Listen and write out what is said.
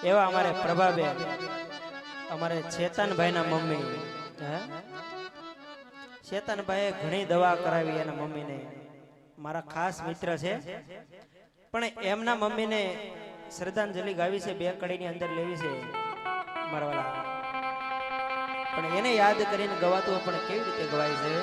એવા અમારે પ્રભાબેન, અમારે ચેતનભાઈના મમ્મી, ચેતનભાઈએ ઘણી દવા કરાવી એના મમ્મીને, મારા ખાસ મિત્ર છે, પણ એમના મમ્મીને શ્રદ્ધાંજલિ ગાવી છે, બે કડીની અંદર લેવી છે મારા વાલા, પણ એને યાદ કરીને ગવાતું પણ કેવી રીતે ગવાય છે?